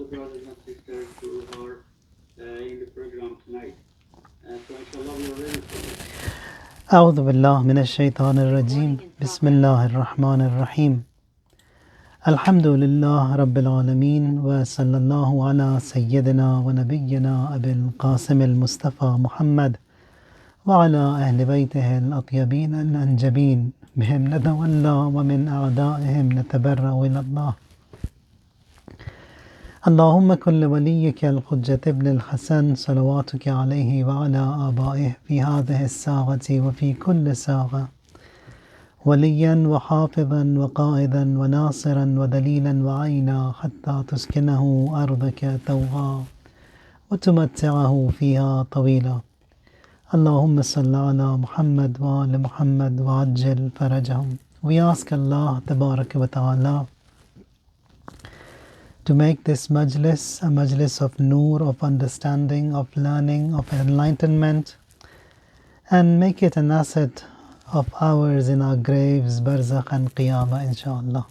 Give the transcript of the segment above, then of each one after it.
the brothers and sisters who are in the program tonight. So inshallah we are ready for it. أعوذ بالله من الشيطان الرجيم بسم الله الرحمن الرحيم الحمد لله رب العالمين وصلى الله على سيدنا ونبينا أبي القاسم المصطفى محمد وعلى أهل بيته الأطيبين الأنجبين بهم نتولى ومن أعدائهم نتبرأ إلى الله اللهم كن لوليك الحجة ابن الحسن صلواتك عليه وعلى آبائه في هذه الساعة وفي كل ساعة وليا وحافظا وقائدا وناصرا ودليلا وعينا حتى تسكنه أرضك توعا وتمتعه فيها طويلا اللهم صل على محمد وآل محمد وعجل فرجهم. We ask Allah Tabarak wa Ta'ala to make this majlis a majlis of nur, of understanding, of learning, of enlightenment, and make it an asset of ours in our graves, barzakh and qiyamah, inshallah.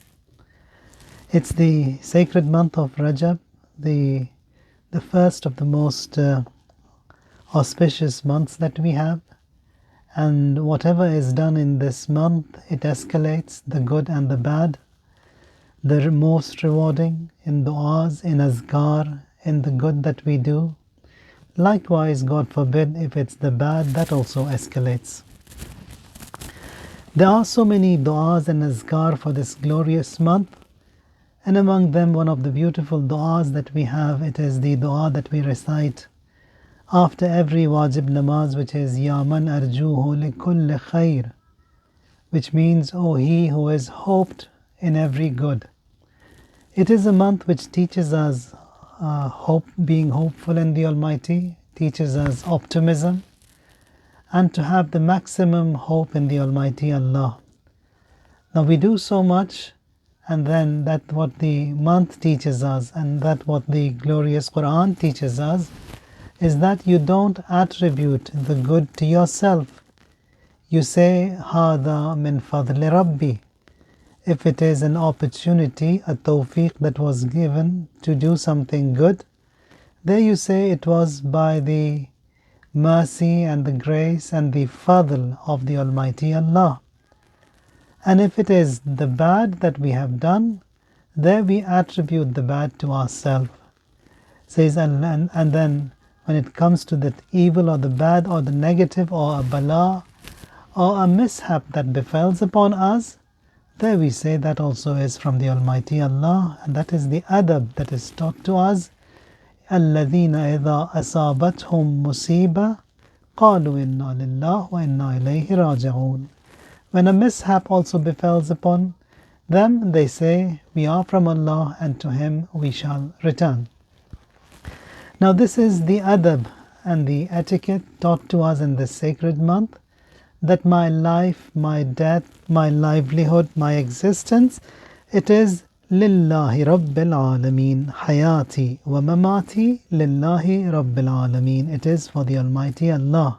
It's the sacred month of Rajab, the first of the most auspicious months that we have, and whatever is done in this month, it escalates the good and the bad, the most rewarding in du'as, in azkar, in the good that we do. Likewise, God forbid, if it's the bad, that also escalates. There are so many du'as and azkar for this glorious month, and among them one of the beautiful du'as that we have, it is the du'a that we recite after every wajib namaz, which is Ya man arjuhu li kulli khair, which means, O he who is hoped in every good. It is a month which teaches us hope, being hopeful in the Almighty, teaches us optimism, and to have the maximum hope in the Almighty Allah. Now we do so much, and then that what the month teaches us, and that what the glorious Quran teaches us, is that you don't attribute the good to yourself. You say, Hada min fadli Rabbi. If it is an opportunity, a Tawfiq that was given to do something good, there you say it was by the mercy and the grace and the fadl of the Almighty Allah. And if it is the bad that we have done, there we attribute the bad to ourselves. Says, and then when it comes to that evil or the bad or the negative or a bala or a mishap that befalls upon us, there we say that also is from the Almighty Allah, and that is the adab that is taught to us. الَّذِينَ إِذَا أَصَابَتْهُمْ مُصِيبَةٌ قَالُوا إِنَّا لِلَّهِ وَإِنَّا إِلَيْهِ رَاجِعُونَ. When a mishap also befalls upon them, they say, we are from Allah and to Him we shall return. Now this is the adab and the etiquette taught to us in this sacred month, that my life, my death, my livelihood, my existence, it is Lillahi Rabbil Alameen. Hayati wa mamati Lillahi Rabbil Alameen. It is for the Almighty Allah.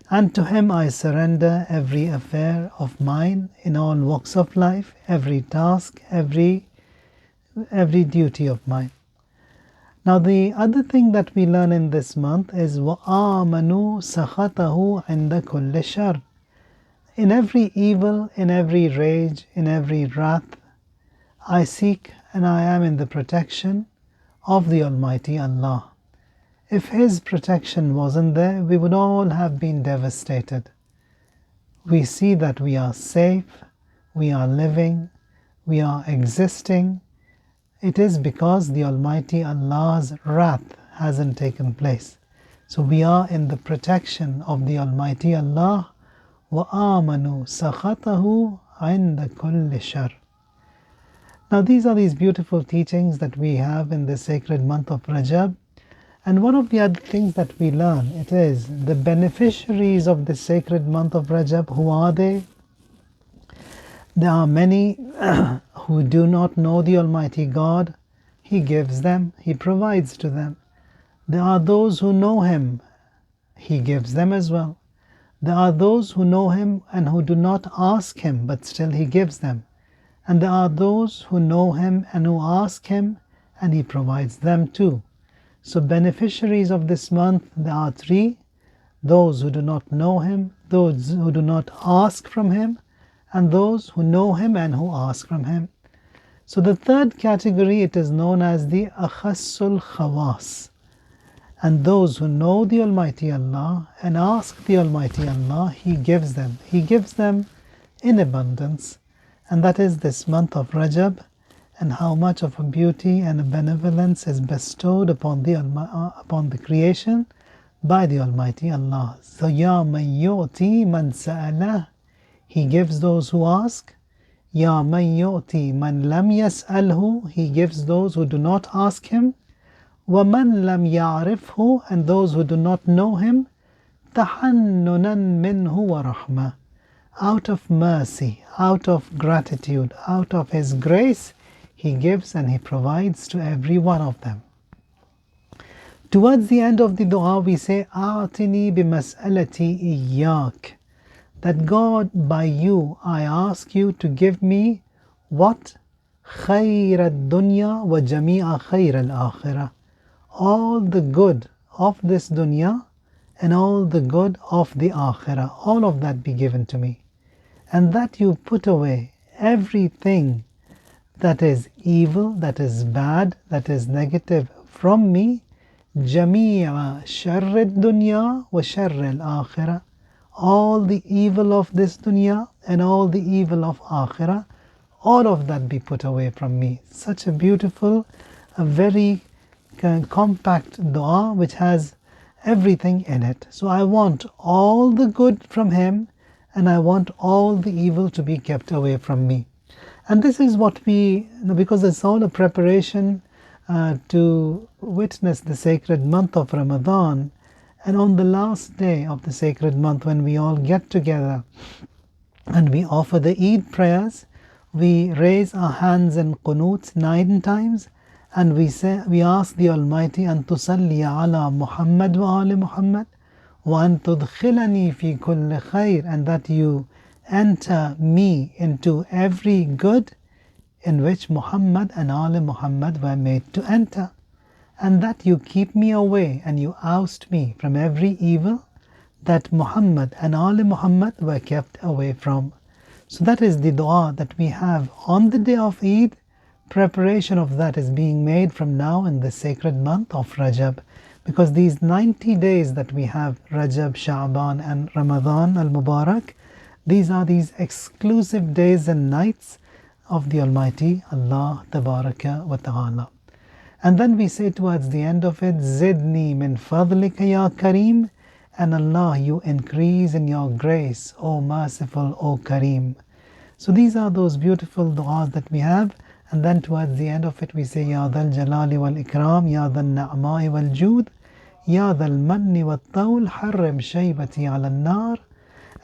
And to Him I surrender every affair of mine in all walks of life, every task, every duty of mine. Now the other thing that we learn in this month is وَآمَنُوا سَخَطَهُ عِنْدَ كُلِّ شَرٍ. In every evil, in every rage, in every wrath, I seek and I am in the protection of the Almighty Allah. If His protection wasn't there, we would all have been devastated. We see that we are safe, we are living, we are existing. It is because the Almighty Allah's wrath hasn't taken place. So we are in the protection of the Almighty Allah. وَآمَنُوا سَخَطَهُ عِنْدَ كُلِّ شَرٍ. Now these are these beautiful teachings that we have in the sacred month of Rajab. And one of the other things that we learn, it is the beneficiaries of this sacred month of Rajab. Who are they? There are many who do not know the Almighty God. He gives them, He provides to them. There are those who know Him. He gives them as well. There are those who know Him and who do not ask Him, but still He gives them. And there are those who know Him and who ask Him and He provides them too. So beneficiaries of this month, there are three: those who do not know Him, those who do not ask from Him, and those who know Him and who ask from Him. So the third category, it is known as the Akhassul Khawas. And those who know the Almighty Allah and ask the Almighty Allah, He gives them. He gives them in abundance. And that is this month of Rajab, and how much of a beauty and a benevolence is bestowed upon the creation by the Almighty Allah. So, Ya man yu'ti man sa'alah, He gives those who ask. Ya man yu'ti man lam yas'alhu, He gives those who do not ask Him. وَمَنْ لَمْ يَعْرِفْهُ, and those who do not know Him, تَحَنُّنًا مِنْهُ وَرَحْمَةً, out of mercy, out of gratitude, out of His grace, He gives and He provides to every one of them. Towards the end of the dua we say, أَعْتِنِي بِمَسْأَلَتِي إِيَّاكَ, that God, by You I ask You to give me what? خَيْرَ الدُّنْيَا وَجَمِيعَ خَيْرَ الْآخِرَةِ, all the good of this dunya and all the good of the akhirah, all of that be given to me. And that You put away everything that is evil, that is bad, that is negative from me. جَمِيعَ شَرِّ الدُّنْيَا وَشَرِّ الْآخِرَةِ, all the evil of this dunya and all the evil of akhirah, all of that be put away from me. Such a beautiful, a very compact dua which has everything in it. So I want all the good from Him and I want all the evil to be kept away from me. And this is what we, because it's all a preparation to witness the sacred month of Ramadan, and on the last day of the sacred month when we all get together and we offer the Eid prayers, we raise our hands in qunut 9 times, and we ask the Almighty, أن تصلي على محمد وآل محمد وأن تدخلني في كل خير, and that You enter me into every good in which Muhammad and Ali Muhammad were made to enter, and that You keep me away and You oust me from every evil that Muhammad and Ali Muhammad were kept away from. So that is the dua that we have on the day of Eid. Preparation of that is being made from now in the sacred month of Rajab, because these 90 days that we have, Rajab, Sha'ban and Ramadan al-Mubarak, these are these exclusive days and nights of the Almighty Allah Tabaraka wa Ta'ala. And then we say towards the end of it, Zidni min fadlika ya Kareem, and Allah, You increase in Your grace, O merciful, O Kareem. So these are those beautiful du'as that we have. And then towards the end of it we say, Ya Dhal Jalali wal Ikram, Ya Dhal Na'mai wal Jood, Ya Dhal Manni wal Tawl, Harrim Shaybati ala Nar.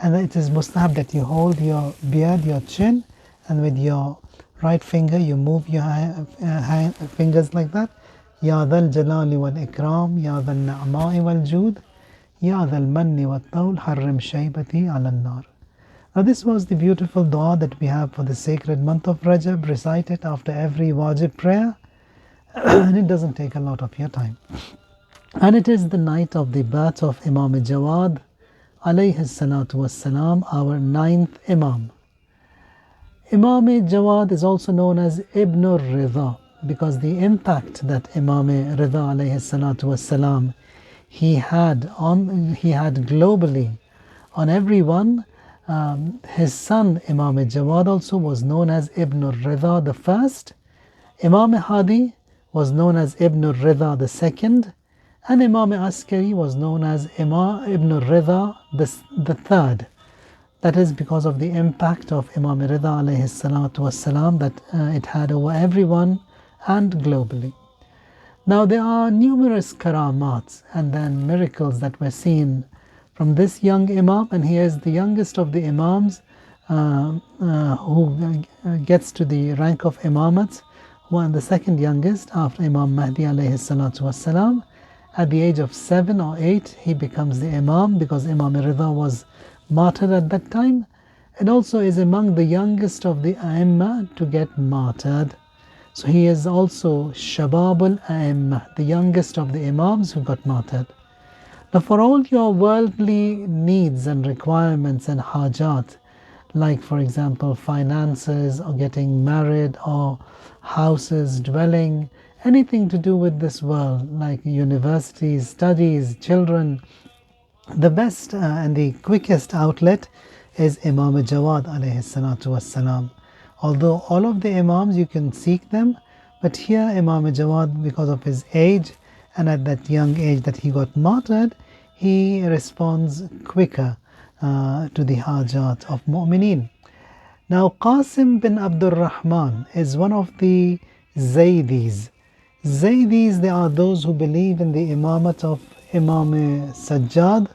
And it is mustahab that you hold your beard, your chin, and with your right finger you move your fingers like that. Ya Dhal Jalali wal Ikram, Ya Dhal Na'mai wal Jood, Ya Dhal Manni wal Tawl, Harrim Shaybati ala Nar. Now this was the beautiful dua that we have for the sacred month of Rajab. Recite it after every wajib prayer and it doesn't take a lot of your time. And it is the night of the birth of Imam Jawad alayhi salatu wassalam, our 9th Imam. Imam Jawad is also known as Ibn al-Ridha, because the impact that Imam Ridha alayhi salatu wassalam he had globally on everyone. His son Imam Jawad also was known as Ibn al-Ridha the first. Imam Hadi was known as Ibn al-Ridha the second, and Imam Askari was known as Ibn al-Ridha the third. That is because of the impact of Imam Ridha alayhi salatu wassalam that it had over everyone and globally. Now there are numerous karamats and then miracles that were seen from this young Imam, and he is the youngest of the Imams who gets to the rank of Imamat, the second youngest after Imam Mahdi alayhi salatu wassalam. At the age of 7 or 8 he becomes the Imam, because Imam Ridha was martyred at that time, and also is among the youngest of the Aimma to get martyred. So he is also Shababul A'immah, the youngest of the Imams who got martyred. Now, for all your worldly needs and requirements and hajat, like for example finances or getting married or houses, dwelling, anything to do with this world, like universities, studies, children, the best and the quickest outlet is Imam Jawad alayhi salatu wassalam. Although all of the Imams you can seek them, but here Imam Jawad, because of his age and at that young age that he got martyred, he responds quicker to the hajat of mu'mineen. Now Qasim bin Abdul Rahman is one of the Zaydis. Zaydis, they are those who believe in the imamat of Imam Sajjad,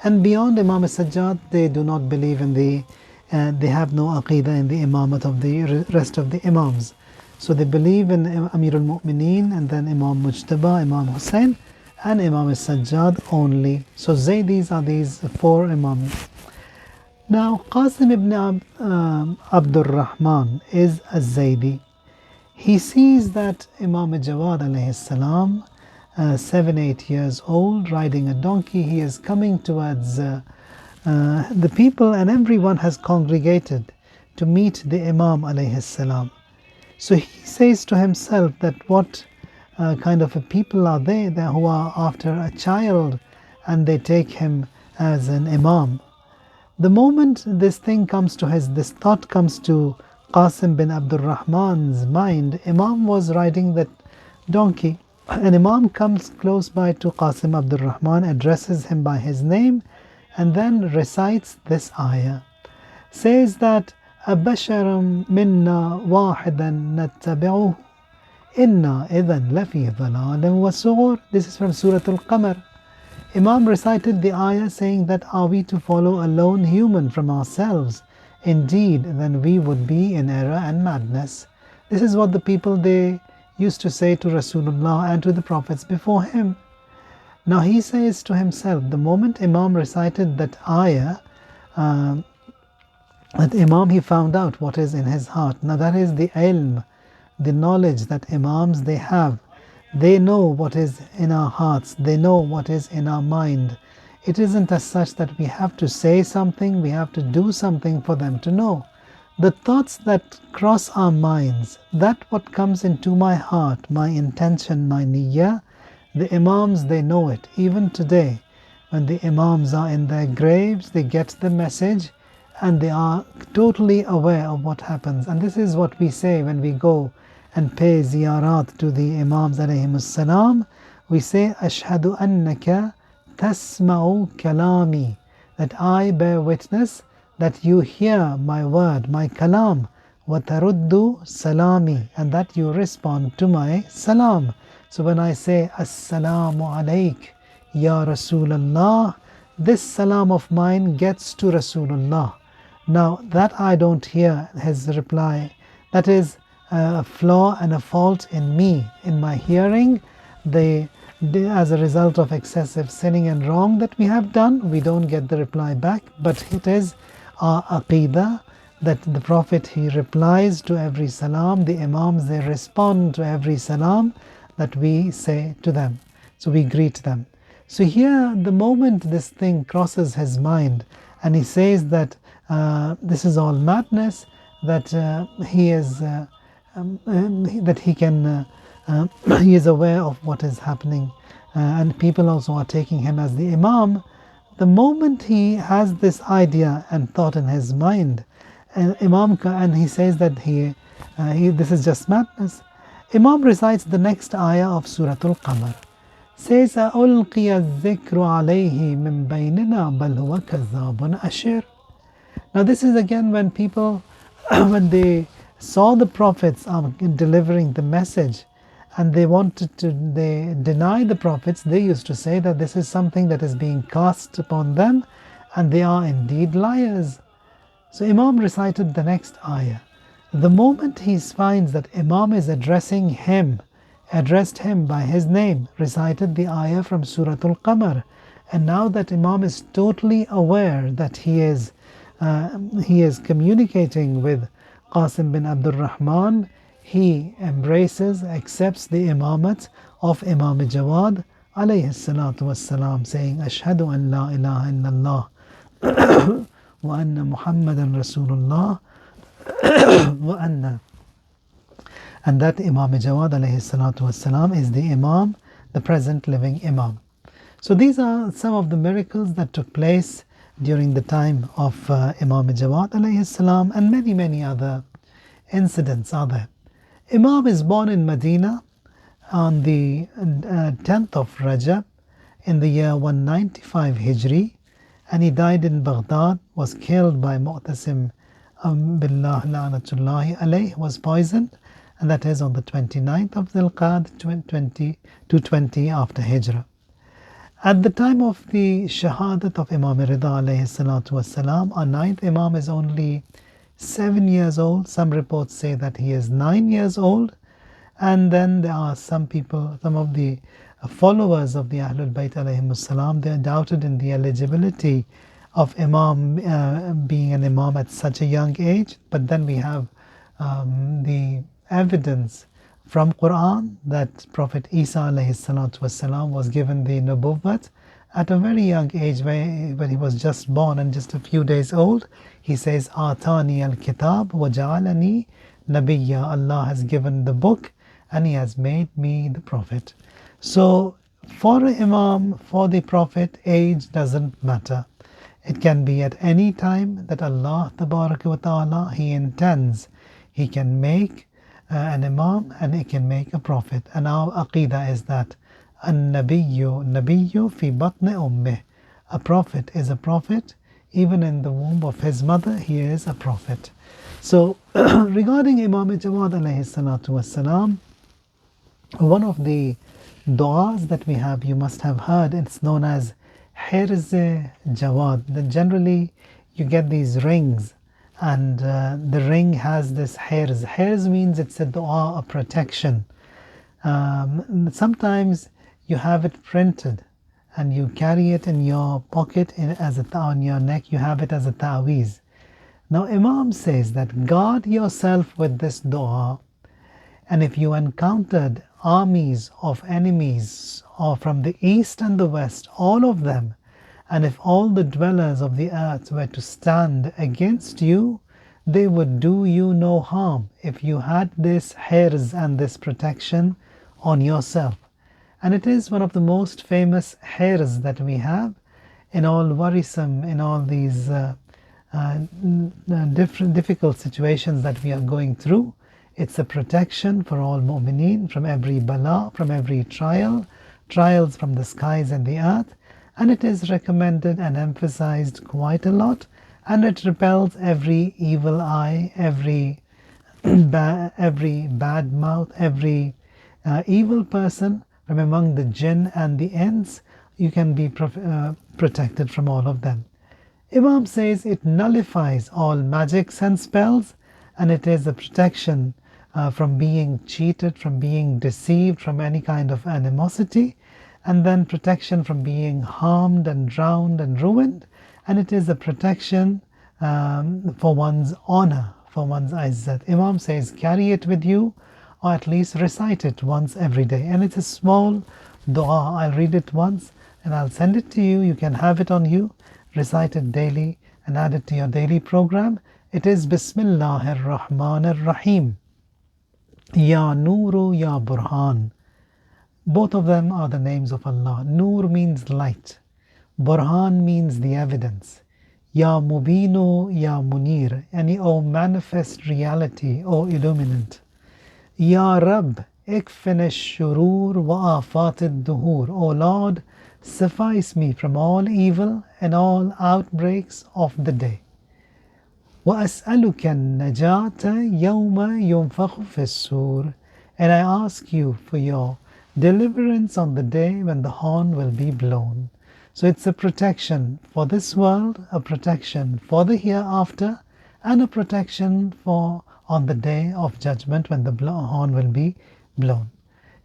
and beyond Imam Sajjad they do not believe in they have no aqidah in the imamat of the rest of the Imams. So they believe in Amirul Mu'mineen and then Imam Mujtaba, Imam Hussein and Imam Sajjad only. So Zaydis are these four Imams. Now Qasim ibn Abdul Rahman is a Zaydi. He sees that Imam Jawad alayhi salam, 7-8 years old, riding a donkey, he is coming towards the people, and everyone has congregated to meet the Imam alayhi salam. So he says to himself that what kind of a people are they who are after a child and they take him as an Imam. The moment this thought comes to Qasim bin Abdul Rahman's mind, Imam was riding that donkey. And Imam comes close by to Qasim Abdul Rahman, addresses him by his name, and then recites this ayah. Says that أَبَشَرًا مِنَّا وَاحِدًا نَتَّبِعُهُ إِنَّا إِذًا لَفِي ضَلَالٍ وَسُعُرٍ. This is from Surah Al-Qamar. Imam recited the ayah saying that are we to follow a lone human from ourselves? Indeed, then we would be in error and madness. This is what the people they used to say to Rasulullah and to the prophets before him. Now he says to himself, the moment Imam recited that ayah, that Imam he found out what is in his heart. Now that is the ilm, the knowledge that Imams they have. They know what is in our hearts, they know what is in our mind. It isn't as such that we have to say something, we have to do something for them to know. The thoughts that cross our minds, that what comes into my heart, my intention, my niyyah, the Imams they know it. Even today, when the Imams are in their graves, they get the message and they are totally aware of what happens. And this is what we say when we go and pay ziyarat to the Imams alayhimus salam. We say, Ashhadu annaka tasma'u kalami, that I bear witness that you hear my word, my kalam, wa taruddu salami, and that you respond to my salam. So when I say Assalamu alayk ya Rasulullah, this salam of mine gets to Rasulullah. Now that I don't hear his reply, that is a flaw and a fault in me, in my hearing. As a result of excessive sinning and wrong that we have done, we don't get the reply back. But it is our aqidah that the Prophet he replies to every salam, the Imams they respond to every salam that we say to them. So we greet them. So here, the moment this thing crosses his mind and he says that this is all madness, that he is that he can he is aware of what is happening, and people also are taking him as the Imam. The moment he has this idea and thought in his mind, and he says that this is just madness, Imam recites the next ayah of Surah Al-Qamar. Says, أُلْقِيَ الذِّكْرُ عَلَيْهِ مِنْ بَيْنِنَا بَلْ هُوَ كَذَّابٌ أَشِرٌ. Now this is again when people, when they saw the prophets delivering the message and they deny the prophets, they used to say that this is something that is being cast upon them and they are indeed liars. So Imam recited the next ayah. The moment he finds that Imam is addressed him by his name, recited the ayah from Surah Al-Qamar, and now that Imam is totally aware that he is communicating with Qasim bin Abdul Rahman, he embraces, accepts the imamat of Imam Jawad alayhi salatu wassalam, saying, Ashhadu an la ilaha illallah wa anna Muhammadan Rasulullah wa anna. And that Imam Jawad alayhi salatu wassalam is the Imam, the present living Imam. So these are some of the miracles that took place during the time of Imam Jawad alayhi salam, and many other incidents are there. Imam is born in Medina on the 10th of Rajab in the year 195 Hijri, and he died in Baghdad, was killed by Mu'tasim Billah La'natullahi alayh, was poisoned, and that is on the 29th of Dhul-Qa'd 220 after Hijrah. At the time of the Shahadat of Imam Rida alayhi salatu wassalam, our ninth Imam is only 7 years old. Some reports say that he is 9 years old. And then there are some people, some of the followers of the Ahlul Bayt alayhimus salam, they are doubted in the eligibility of Imam being an Imam at such a young age. But then we have the evidence from Quran that Prophet Isa alayhi salatu wasalam was given the nubuwwat at a very young age, when he was just born and just a few days old. He says, Atani al-kitab wa ja'alani nabiyya. Allah has given the book and He has made me the prophet. So for an Imam, for the Prophet, age doesn't matter. It can be at any time that Allah tabaraka wa ta'ala, He intends. He can make an Imam and He can make a prophet. And our aqidah is that Nabiyyu fi batni ummih. A prophet is a prophet. Even in the womb of his mother, he is a prophet. So regarding Imam Jawad alayhi salatu wassalam, one of the du'as that we have, you must have heard, it's known as Hirz Jawad. Then generally you get these rings, and the ring has this Hirz. Hirz means it's a du'a, a protection. Sometimes you have it printed and you carry it in your pocket on your neck, you have it as a ta'weez. Now Imam says that guard yourself with this dua, and if you encountered armies of enemies or from the east and the west, all of them, and if all the dwellers of the earth were to stand against you, they would do you no harm if you had this hirz and this protection on yourself. And it is one of the most famous hirz that we have in all worrisome, in all these different difficult situations that we are going through. It's a protection for all mu'mineen from every bala, from every trials from the skies and the earth, and it is recommended and emphasized quite a lot, and it repels every evil eye, every bad mouth, every evil person from among the jinn and the ants. You can be protected from all of them. Imam says it nullifies all magics and spells, and it is a protection from being cheated, from being deceived, from any kind of animosity, and then protection from being harmed and drowned and ruined, and it is a protection for one's honor, for one's izzat. Imam says carry it with you, or at least recite it once every day. And it's a small dua. I'll read it once and I'll send it to you. You can have it on you, recite it daily and add it to your daily program. It is Bismillahi ar-Rahman ar-Rahim. Ya Nuru Ya Burhan. Both of them are the names of Allah. Nur means light. Burhan means the evidence. Ya Mubinu Ya Munir. Yani, O manifest reality, O illuminant. Ya Rab, ikfin ash-shurur wa afat ad-duhur. O Lord, suffice me from all evil and all outbreaks of the day. Wa as'aluka an-najata yawma yunfakhu fi as-sur. And I ask you for your deliverance on the day when the horn will be blown. So it's a protection for this world, a protection for the hereafter, and a protection for on the day of judgment when the horn will be blown.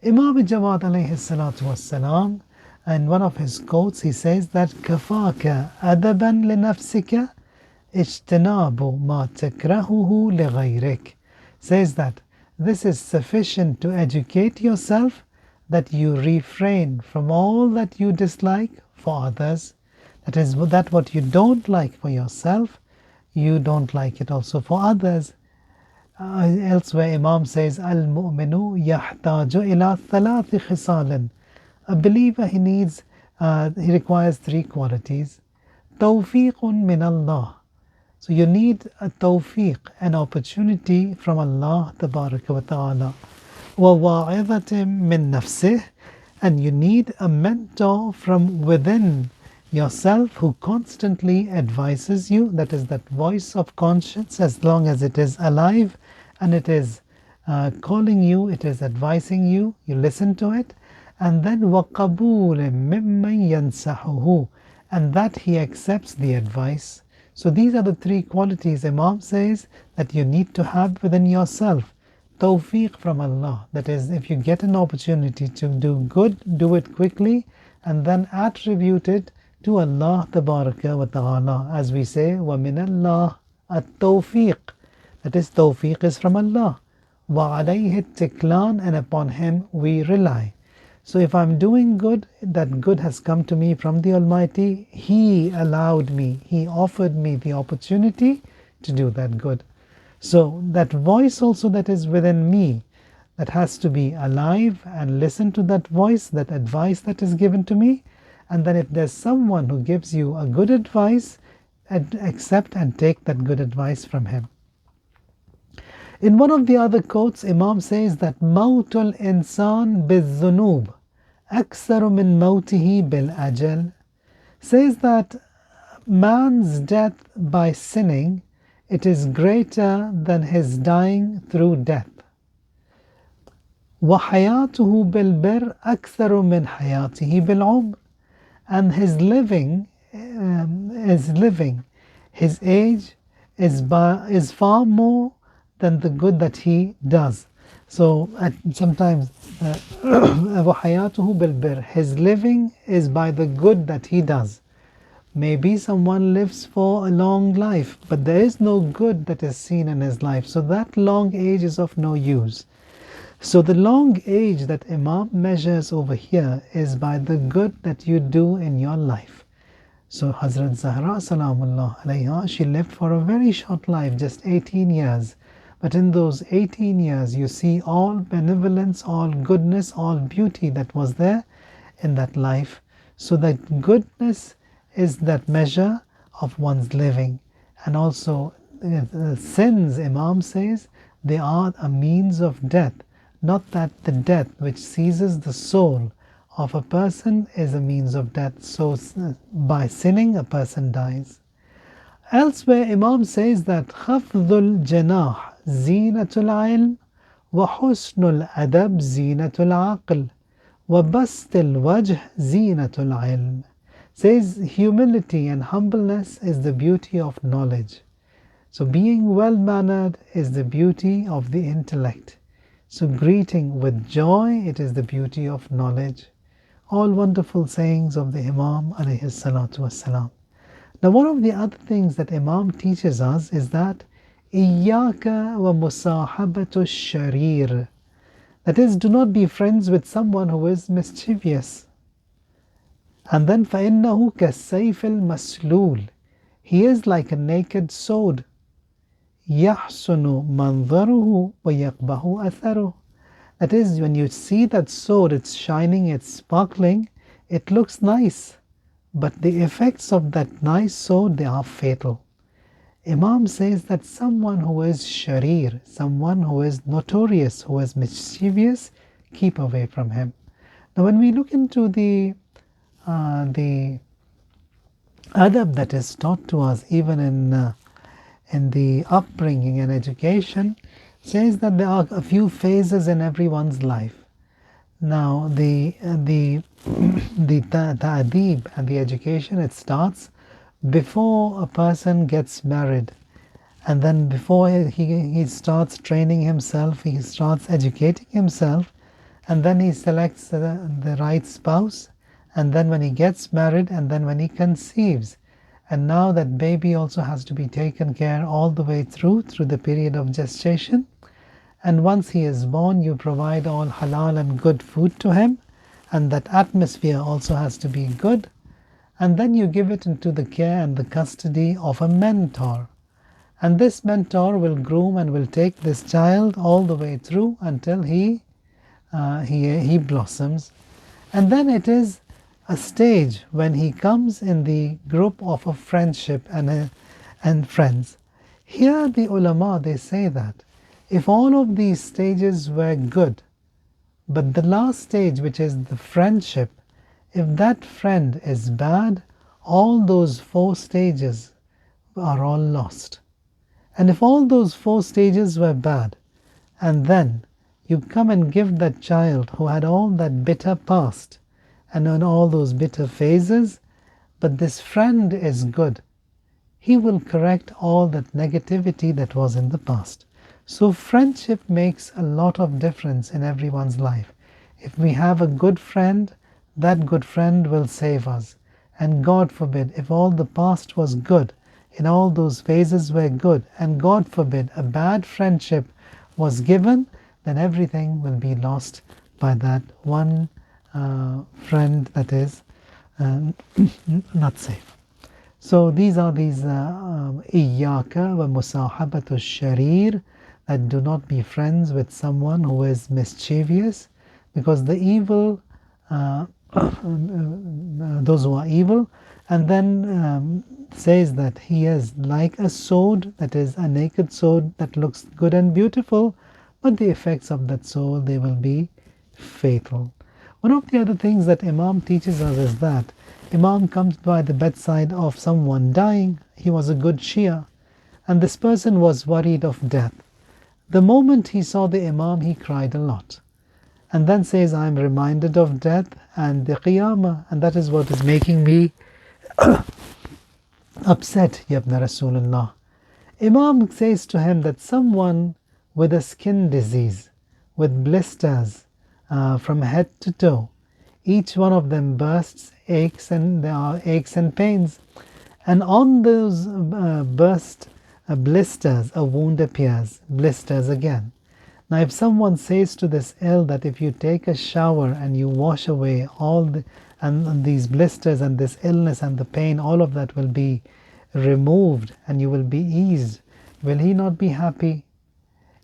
Imam Jawad alayhi salatu wassalam, in one of his quotes, he says that kafaka adaban li nafsika ijtinabu ma takrahuhu li ghayrik. Says that this is sufficient to educate yourself that you refrain from all that you dislike for others. That is, that what you don't like for yourself, you don't like it also for others. Elsewhere, Imam says, Al-mu'minu yahtaju ila thalathi khisalin. A believer, he requires three qualities. Tawfiqun min Allah. So you need a tawfiq, an opportunity from Allah Tabaraka wa Ta'ala. Wa wa'idatim min nafsih. And you need a mentor from within yourself who constantly advises you. That is that voice of conscience, as long as it is alive and it is calling you, it is advising you, you listen to it. And then وَقَبُولٍ مِمَّنْ يَنْسَحُهُ, and that he accepts the advice. So these are the three qualities Imam says that you need to have within yourself. Tawfiq from Allah, that is, if you get an opportunity to do good, do it quickly and then attribute it to Allah Tabaraka wa Ta'ala. As we say, وَمِنَ اللَّهِ التَّوْفِيقِ, that is, tawfiq is from Allah. وَعَلَيْهِ التِّكْلَانِ, and upon Him we rely. So if I'm doing good, that good has come to me from the Almighty. He allowed me, He offered me the opportunity to do that good. So that voice also that is within me, that has to be alive and listen to that voice, that advice that is given to me. And then if there's someone who gives you a good advice, accept and take that good advice from him. In one of the other quotes, Imam says that Mautul insan bil-dhunub aksaru min mautihi bil-ajal, says that man's death by sinning, it is greater than his dying through death. وَحَيَاتُهُ بِالْبِرِّ أَكْثَرُ مِنْ حَيَاتِهِ بِالْعُمْرِ, and his living, his age is far more than the good that he does. So sometimes وَحَيَاتُهُ بِالْبِرِّ, his living is by the good that he does. Maybe someone lives for a long life, but there is no good that is seen in his life, so that long age is of no use. So the long age that Imam measures over here is by the good that you do in your life. So Hazrat Zahra Salamullah alayha, she lived for a very short life, just 18 years. But in those 18 years, you see all benevolence, all goodness, all beauty that was there in that life. So that goodness is that measure of one's living. And also sins, Imam says, they are a means of death. Not that the death which seizes the soul of a person is a means of death. So by sinning a person dies. Elsewhere Imam says that khafdul janah zinatul ilm wa husnul adab zinatul aql wa bastil wajh zinatul ilm. Says humility and humbleness is the beauty of knowledge. So being well mannered is the beauty of the intellect. So greeting with joy, it is the beauty of knowledge. All wonderful sayings of the Imam alayhi salatu wassalam. Now one of the other things that Imam teaches us is that Iyaka wa musahabatu sharir. That is, do not be friends with someone who is mischievous. And then فَإِنَّهُ كَالسَّيْفِ الْمَسْلُولِ, he is like a naked sword. يَحْسُنُ مَنْظَرُهُ وَيَقْبَهُ أَثَرُهُ. That is, when you see that sword, it's shining, it's sparkling, it looks nice. But the effects of that nice sword, they are fatal. Imam says that someone who is sharir, someone who is notorious, who is mischievous, keep away from him. Now when we look into the adab that is taught to us even in the upbringing and education, says that there are a few phases in everyone's life. Now the ta'deeb and the education, it starts before a person gets married, and then before he starts training himself, he starts educating himself, and then he selects the right spouse, and then when he gets married, and then when he conceives. And now that baby also has to be taken care all the way through the period of gestation. And once he is born, you provide all halal and good food to him, and that atmosphere also has to be good. And then you give it into the care and the custody of a mentor. And this mentor will groom and will take this child all the way through until he blossoms. And then it is a stage when he comes in the group of a friendship and friends. Here the ulama, they say that if all of these stages were good, but the last stage, which is the friendship, if that friend is bad, all those 4 stages are all lost. And if all those 4 stages were bad, and then you come and give that child who had all that bitter past and on all those bitter phases, but this friend is good, he will correct all that negativity that was in the past. So friendship makes a lot of difference in everyone's life. If we have a good friend, that good friend will save us. And God forbid, if all the past was good, in all those phases were good, and God forbid a bad friendship was given, then everything will be lost by that one friend that is not safe. So these are these Iyaka wa musahabatu sharir, that do not be friends with someone who is mischievous, because the evil, those who are evil, and then says that he is like a sword, that is a naked sword that looks good and beautiful, but the effects of that sword, they will be fatal. One of the other things that Imam teaches us is that Imam comes by the bedside of someone dying. He was a good Shia, and this person was worried of death. The moment he saw the Imam, he cried a lot, and then says, I am reminded of death and the Qiyamah, and that is what is making me upset, Yabna Rasulullah. Imam says to him that someone with a skin disease, with blisters from head to toe, each one of them bursts, aches, and there are aches and pains. And on those burst blisters, a wound appears, blisters again. Now, if someone says to this ill that if you take a shower and you wash away all and these blisters and this illness and the pain, all of that will be removed and you will be eased, will he not be happy?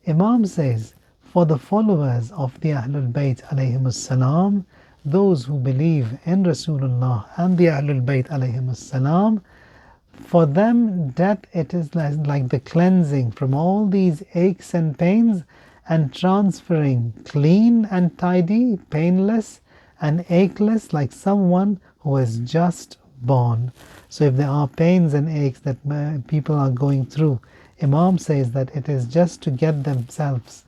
Imam says, for the followers of the Ahlul Bayt alayhimus salam, those who believe in Rasulullah and the Ahlul Bayt alayhimus salam, for them death, it is like the cleansing from all these aches and pains and transferring clean and tidy, painless and acheless, like someone who is just born. So if there are pains and aches that people are going through, Imam says that it is just to get themselves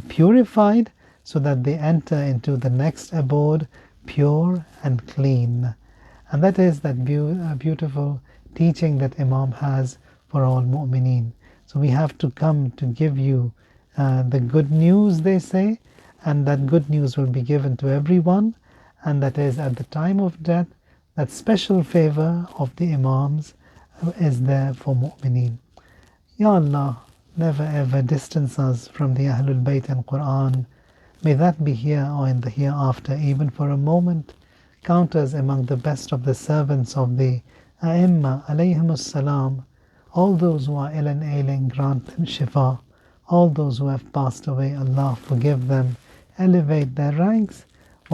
purified, so that they enter into the next abode pure and clean. And that is that beautiful teaching that Imam has for all mu'mineen. So we have to come to give you the good news, they say, and that good news will be given to everyone, and that is at the time of death, that special favor of the Imams is there for mu'mineen. Ya Allah, never ever distance us from the Ahlul Bayt and Quran. May that be here or in the hereafter, even for a moment. Count us among the best of the servants of the A'imma alayhimus salam. All those who are ill and ailing, grant them shifa. All those who have passed away, Allah forgive them, elevate their ranks,